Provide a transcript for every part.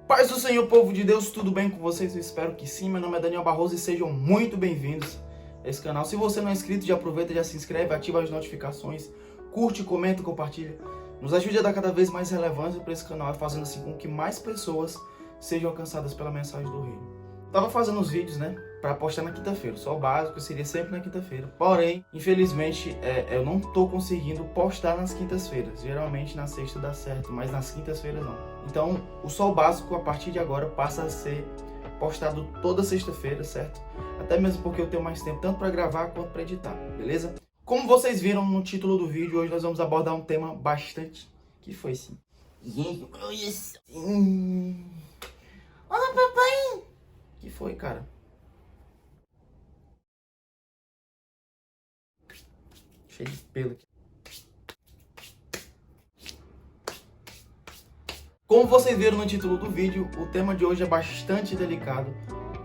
Paz do Senhor, povo de Deus, tudo bem com vocês? Eu espero que sim. Meu nome é Daniel Barroso e sejam muito bem-vindos a esse canal. Se você não é inscrito, já aproveita, já se inscreve, ativa as notificações, curte, comenta, compartilha. Nos ajude a dar cada vez mais relevância para esse canal, fazendo assim com que mais pessoas sejam alcançadas pela mensagem do reino. Tava fazendo os vídeos, né, para postar na quinta-feira. Só o básico seria sempre na quinta-feira. Porém, infelizmente, eu não tô conseguindo postar nas quintas-feiras. Geralmente na sexta dá certo, mas nas quintas-feiras não. Então, o Só o Básico, a partir de agora, passa a ser postado toda sexta-feira, certo? Até mesmo porque eu tenho mais tempo, tanto para gravar quanto para editar, beleza? Como vocês viram no título do vídeo, hoje nós vamos abordar um tema bastante... Que foi, sim? Gente, olha só. Olha, papai! Que foi, cara? Cheio de pelo aqui. Como vocês viram no título do vídeo, o tema de hoje é bastante delicado,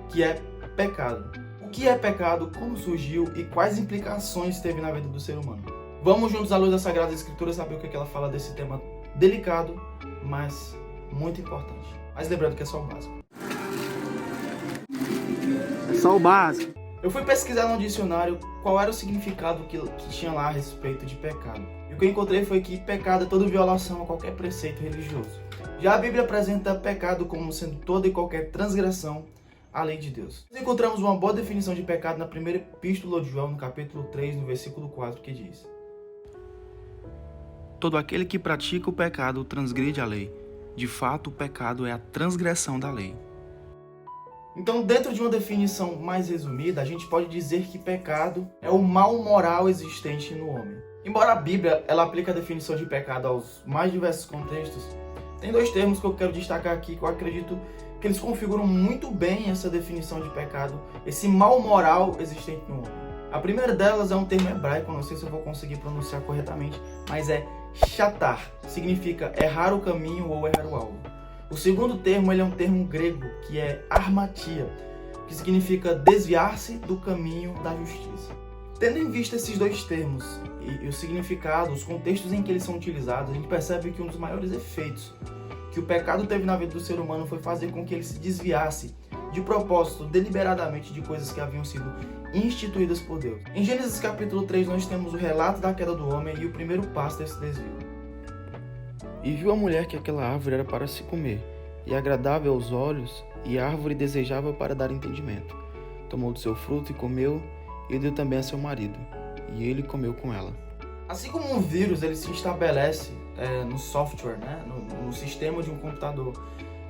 que é pecado. O que é pecado, como surgiu e quais implicações teve na vida do ser humano. Vamos juntos à luz da Sagrada Escritura saber o que ela fala desse tema delicado, mas muito importante. Mas lembrando que é só o básico. É só o básico. Eu fui pesquisar no dicionário qual era o significado que tinha lá a respeito de pecado. E o que eu encontrei foi que pecado é toda violação a qualquer preceito religioso. Já a Bíblia apresenta pecado como sendo toda e qualquer transgressão à lei de Deus. Nós encontramos uma boa definição de pecado na primeira epístola de João, no capítulo 3, no versículo 4, que diz: todo aquele que pratica o pecado transgride a lei. De fato, o pecado é a transgressão da lei. Então, dentro de uma definição mais resumida, a gente pode dizer que pecado é o mal moral existente no homem. Embora a Bíblia ela aplique a definição de pecado aos mais diversos contextos, tem dois termos que eu quero destacar aqui que eu acredito que eles configuram muito bem essa definição de pecado, esse mal moral existente no homem. A primeira delas é um termo hebraico, não sei se eu vou conseguir pronunciar corretamente, mas é shatar, significa errar o caminho ou errar o alvo. O segundo termo ele é um termo grego, que é armatia, que significa desviar-se do caminho da justiça. Tendo em vista esses dois termos e o significado, os contextos em que eles são utilizados, a gente percebe que um dos maiores efeitos que o pecado teve na vida do ser humano foi fazer com que ele se desviasse de propósito, deliberadamente, de coisas que haviam sido instituídas por Deus. Em Gênesis capítulo 3 nós temos o relato da queda do homem e o primeiro passo desse desvio. E viu a mulher que aquela árvore era para se comer, e agradável aos olhos, e a árvore desejável para dar entendimento. Tomou do seu fruto e comeu, e deu também a seu marido, e ele comeu com ela. Assim como um vírus ele se estabelece no software, né, no sistema de um computador,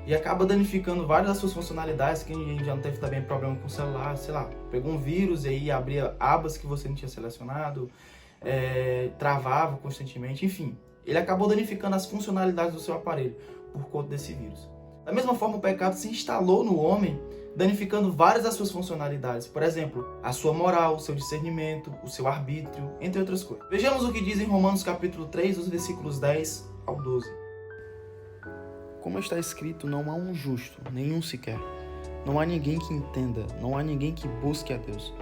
e acaba danificando várias das suas funcionalidades, que a gente já não teve também problema com o celular, sei lá, pegou um vírus e aí abria abas que você não tinha selecionado, travava constantemente, enfim. Ele acabou danificando as funcionalidades do seu aparelho por conta desse vírus. Da mesma forma, o pecado se instalou no homem, danificando várias das suas funcionalidades. Por exemplo, a sua moral, o seu discernimento, o seu arbítrio, entre outras coisas. Vejamos o que diz em Romanos capítulo 3, os versículos 10 ao 12. Como está escrito, não há um justo, nenhum sequer. Não há ninguém que entenda, não há ninguém que busque a Deus.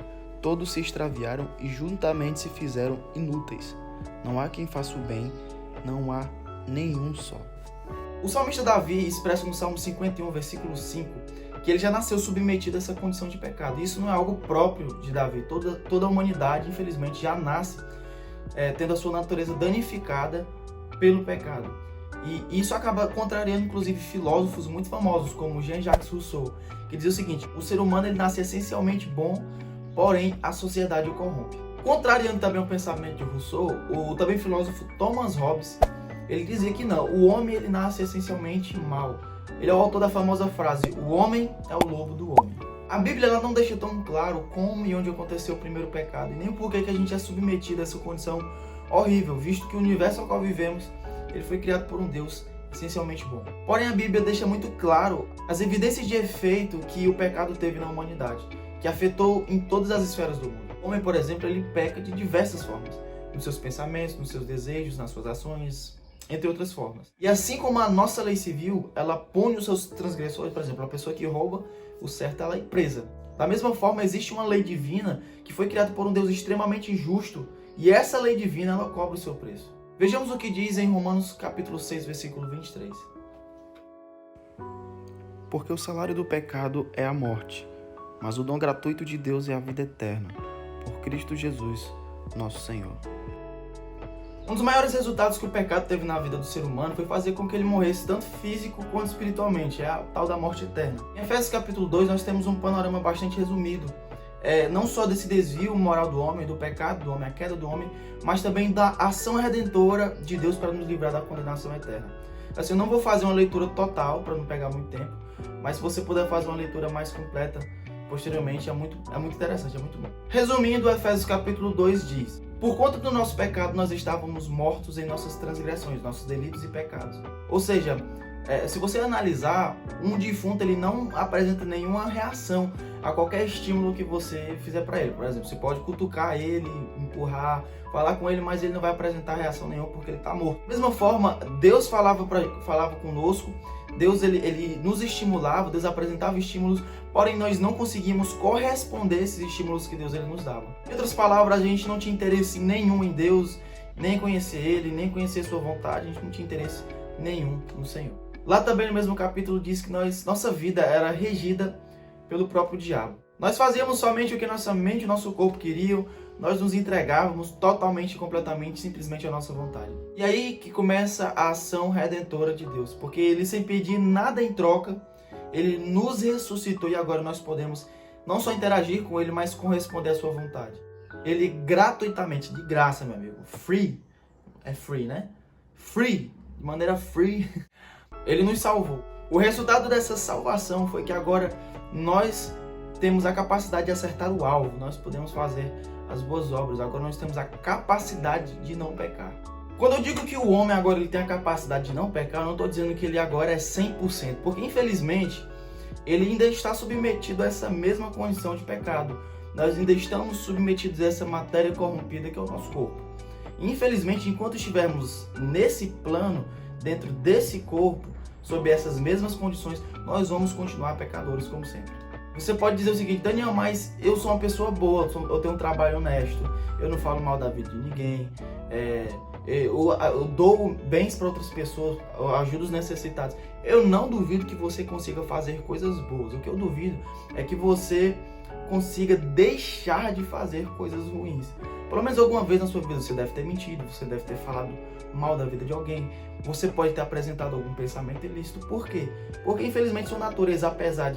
Todos se extraviaram e juntamente se fizeram inúteis. Não há quem faça o bem, não há nenhum só. O salmista Davi expressa no Salmo 51, versículo 5, que ele já nasceu submetido a essa condição de pecado. Isso não é algo próprio de Davi. Toda a humanidade, infelizmente, já nasce tendo a sua natureza danificada pelo pecado. E isso acaba contrariando, inclusive, filósofos muito famosos, como Jean-Jacques Rousseau, que diz o seguinte: o ser humano ele nasce essencialmente bom, porém a sociedade o corrompe. Contrariando também o pensamento de Rousseau, o também filósofo Thomas Hobbes, ele dizia que não, o homem ele nasce essencialmente mal. Ele é o autor da famosa frase: o homem é o lobo do homem. A Bíblia ela não deixa tão claro como e onde aconteceu o primeiro pecado, e nem o porquê que a gente é submetido a essa condição horrível, visto que o universo ao qual vivemos ele foi criado por um Deus essencialmente bom. Porém, a Bíblia deixa muito claro as evidências de efeito que o pecado teve na humanidade, que afetou em todas as esferas do mundo. O homem, por exemplo, ele peca de diversas formas, nos seus pensamentos, nos seus desejos, nas suas ações, entre outras formas. E assim como a nossa lei civil, ela pune os seus transgressores, por exemplo, a pessoa que rouba, o certo ela é presa. Da mesma forma, existe uma lei divina que foi criada por um Deus extremamente justo, e essa lei divina ela cobra o seu preço. Vejamos o que diz em Romanos capítulo 6, versículo 23. Porque o salário do pecado é a morte, mas o dom gratuito de Deus é a vida eterna, por Cristo Jesus, nosso Senhor. Um dos maiores resultados que o pecado teve na vida do ser humano foi fazer com que ele morresse tanto físico quanto espiritualmente, é a tal da morte eterna. Em Efésios capítulo 2 nós temos um panorama bastante resumido, não só desse desvio moral do homem, do pecado do homem, a queda do homem, mas também da ação redentora de Deus para nos livrar da condenação eterna. Assim, eu não vou fazer uma leitura total para não pegar muito tempo, mas se você puder fazer uma leitura mais completa posteriormente, é muito interessante, é muito bom. Resumindo, Efésios capítulo 2 diz: por conta do nosso pecado, nós estávamos mortos em nossas transgressões, nossos delitos e pecados. Ou seja, se você analisar, um defunto ele não apresenta nenhuma reação a qualquer estímulo que você fizer para ele. Por exemplo, você pode cutucar ele, empurrar, falar com ele, mas ele não vai apresentar reação nenhuma porque ele está morto. Da mesma forma, Deus falava conosco, Deus ele nos estimulava, Deus apresentava estímulos, porém nós não conseguimos corresponder a esses estímulos que Deus ele nos dava. Em outras palavras, a gente não tinha interesse nenhum em Deus, nem conhecer Ele, nem conhecer Sua vontade, a gente não tinha interesse nenhum no Senhor. Lá também no mesmo capítulo diz que nossa vida era regida pelo próprio diabo. Nós fazíamos somente o que nossa mente e nosso corpo queriam, nós nos entregávamos totalmente e completamente, simplesmente à nossa vontade. E aí que começa a ação redentora de Deus, porque Ele sem pedir nada em troca, Ele nos ressuscitou e agora nós podemos não só interagir com Ele, mas corresponder à Sua vontade. Ele gratuitamente, de graça, meu amigo, free, é free, né? Free, de maneira free, Ele nos salvou. O resultado dessa salvação foi que agora nós temos a capacidade de acertar o alvo, nós podemos fazer as boas obras, agora nós temos a capacidade de não pecar. Quando eu digo que o homem agora ele tem a capacidade de não pecar, eu não estou dizendo que ele agora é 100%, porque infelizmente ele ainda está submetido a essa mesma condição de pecado. Nós ainda estamos submetidos a essa matéria corrompida que é o nosso corpo. E, infelizmente, enquanto estivermos nesse plano, dentro desse corpo, sob essas mesmas condições, nós vamos continuar pecadores como sempre. Você pode dizer o seguinte: Daniel, mas eu sou uma pessoa boa, eu tenho um trabalho honesto, eu não falo mal da vida de ninguém, eu dou bens para outras pessoas, eu ajudo os necessitados. Eu não duvido que você consiga fazer coisas boas. O que eu duvido é que você consiga deixar de fazer coisas ruins. Pelo menos alguma vez na sua vida você deve ter mentido, você deve ter falado mal da vida de alguém, você pode ter apresentado algum pensamento ilícito. Por quê? Porque infelizmente sua natureza, apesar de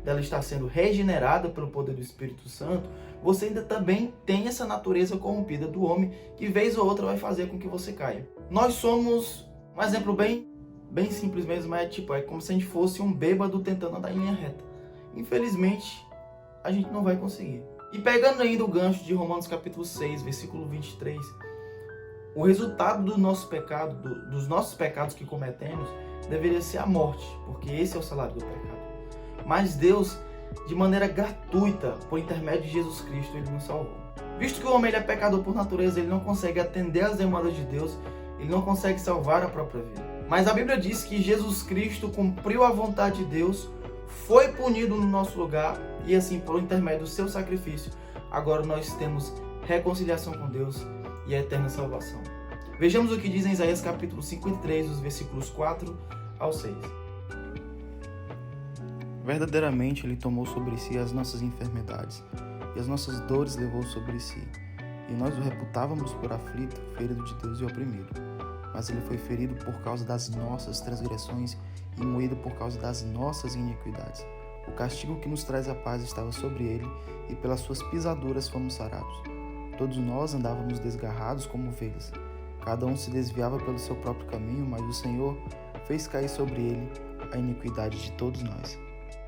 dela estar sendo regenerada pelo poder do Espírito Santo, você ainda também tem essa natureza corrompida do homem que vez ou outra vai fazer com que você caia. Nós somos um exemplo bem simples mesmo, é como se a gente fosse um bêbado tentando andar em linha reta. Infelizmente, a gente não vai conseguir. E pegando ainda o gancho de Romanos capítulo 6, versículo 23, o resultado do nosso pecado, dos nossos pecados que cometemos, deveria ser a morte, porque esse é o salário do pecado. Mas Deus, de maneira gratuita, por intermédio de Jesus Cristo, Ele nos salvou. Visto que o homem ele é pecador por natureza, ele não consegue atender às demandas de Deus, ele não consegue salvar a própria vida. Mas a Bíblia diz que Jesus Cristo cumpriu a vontade de Deus, foi punido no nosso lugar e assim, por intermédio do seu sacrifício, agora nós temos reconciliação com Deus e a eterna salvação. Vejamos o que diz em Isaías capítulo 53, os versículos 4 ao 6. Verdadeiramente Ele tomou sobre si as nossas enfermidades e as nossas dores levou sobre si. E nós o reputávamos por aflito, ferido de Deus e oprimido. Mas Ele foi ferido por causa das nossas transgressões e moído por causa das nossas iniquidades. O castigo que nos traz a paz estava sobre Ele, e pelas suas pisaduras fomos sarados. Todos nós andávamos desgarrados como ovelhas. Cada um se desviava pelo seu próprio caminho, mas o Senhor fez cair sobre Ele a iniquidade de todos nós.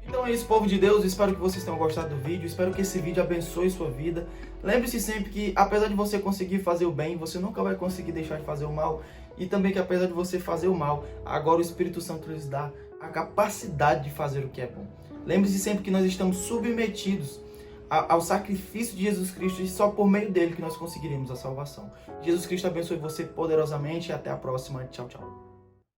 Então é isso, povo de Deus, espero que vocês tenham gostado do vídeo, espero que esse vídeo abençoe sua vida. Lembre-se sempre que, apesar de você conseguir fazer o bem, você nunca vai conseguir deixar de fazer o mal, e também que apesar de você fazer o mal, agora o Espírito Santo lhes dá a capacidade de fazer o que é bom. Lembre-se sempre que nós estamos submetidos ao sacrifício de Jesus Cristo, e só por meio dele que nós conseguiremos a salvação. Jesus Cristo abençoe você poderosamente e até a próxima. Tchau, tchau.